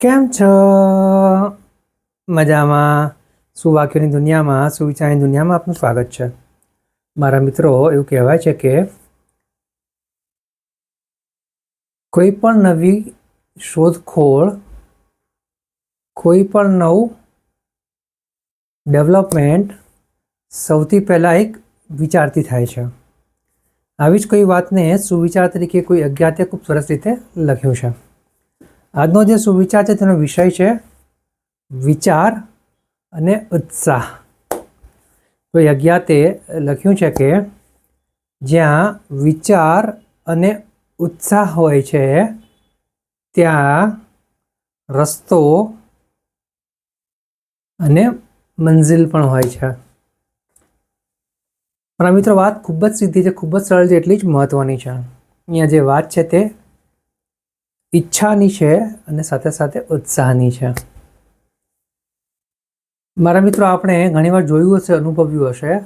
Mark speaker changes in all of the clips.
Speaker 1: કેમ છો? મજામાં? સુવાક્યોની દુનિયામાં, સુવિચારની દુનિયામાં આપનું સ્વાગત છે. મારા મિત્રો, એવું કહેવાય છે કે કોઈ પણ નવી શોધખોળ, કોઈ પણ નવું ડેવલપમેન્ટ સૌથી પહેલાં એક વિચારથી થાય છે. આવી જ કોઈ વાતને સુવિચાર તરીકે કોઈ અજ્ઞાતે ખૂબ સરસ રીતે લખ્યું છે. આજનો જે સુવિચાર છે તેનો વિષય છે વિચાર અને ઉત્સાહ. કોઈ અજ્ઞાતે લખ્યું છે કે જ્યાં વિચાર અને ઉત્સાહ હોય છે ત્યાં રસ્તો અને મંઝિલ પણ હોય છે. મારા મિત્રો, વાત ખૂબ જ સીધી છે, ખૂબ જ સરળ છે, એટલી જ મહત્વની છે. અહીંયા જે વાત છે તે ઈચ્છાની છે અને સાથે સાથે ઉત્સાહની છે. મારા મિત્રો, આપણે ઘણીવાર જોયું હશે, અનુભવ્યું હશે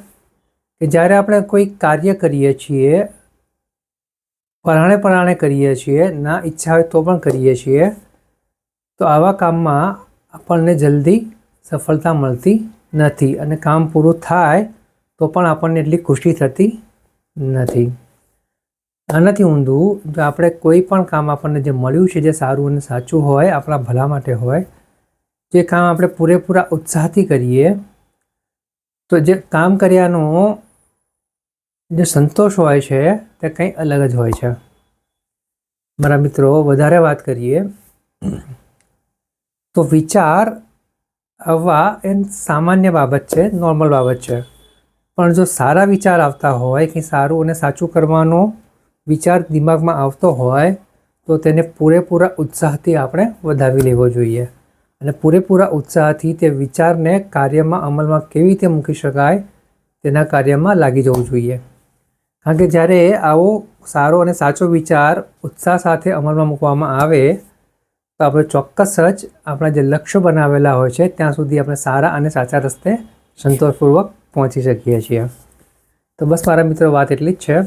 Speaker 1: કે જ્યારે આપણે કોઈ કાર્ય કરીએ છીએ, પરાણે કરીએ છીએ, ના ઈચ્છા હોય તો પણ કરીએ છીએ, તો આવા કામમાં આપણને જલ્દી સફળતા મળતી નથી અને કામ પૂરું થાય તો પણ આપણને એટલી ખુશી થતી નથી. આનાથી ઊંધું, જો આપણે કોઈ પણ કામ આપણને જે મળ્યું છે, જે સારું અને સાચું હોય, આપણા ભલા માટે હોય, જે કામ આપણે પૂરેપૂરા ઉત્સાહથી કરીએ, તો જે કામ કર્યાનો જે સંતોષ હોય છે તે કંઈ અલગ જ હોય છે. મારા મિત્રો, વધારે વાત કરીએ તો વિચાર આવવા એ સામાન્ય બાબત છે, નોર્મલ બાબત છે. પણ જો સારા વિચાર આવતા હોય, કે સારું અને સાચું કરવાનો વિચાર દિમાગમાં આવતો હોય, તો તેને પૂરેપૂરા ઉત્સાહથી આપણે વધાવી લેવો જોઈએ અને પૂરેપૂરા ઉત્સાહથી તે વિચારને કાર્યમાં, અમલમાં કેવી રીતે મૂકી શકાય તેના કાર્યમાં લાગી જવું જોઈએ. કારણ કે જ્યારે આવો સારો અને સાચો વિચાર ઉત્સાહ સાથે અમલમાં મૂકવામાં આવે તો આપણે ચોક્કસ જ આપણા જે લક્ષ્ય બનાવેલા હોય છે ત્યાં સુધી આપણે સારા અને સાચા રસ્તે સંતોષપૂર્વક પહોંચી શકીએ છીએ. તો બસ મારા મિત્રો, વાત એટલી જ છે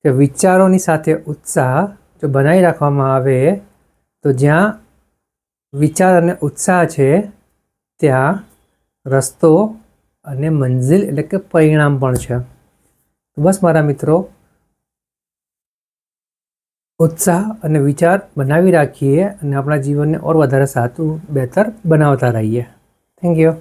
Speaker 1: કે વિચારોની સાથે ઉત્સાહ જો બનાવી રાખવામાં આવે તો જ્યાં વિચાર અને ઉત્સાહ છે ત્યાં રસ્તો અને મંઝિલ એટલે કે પરિણામ પણ છે. તો બસ મારા મિત્રો, ઉત્સાહ અને વિચાર બનાવી રાખીએ અને આપણા જીવનને ઓર વધારે સારું, બહેતર બનાવતા રહીએ. Thank you.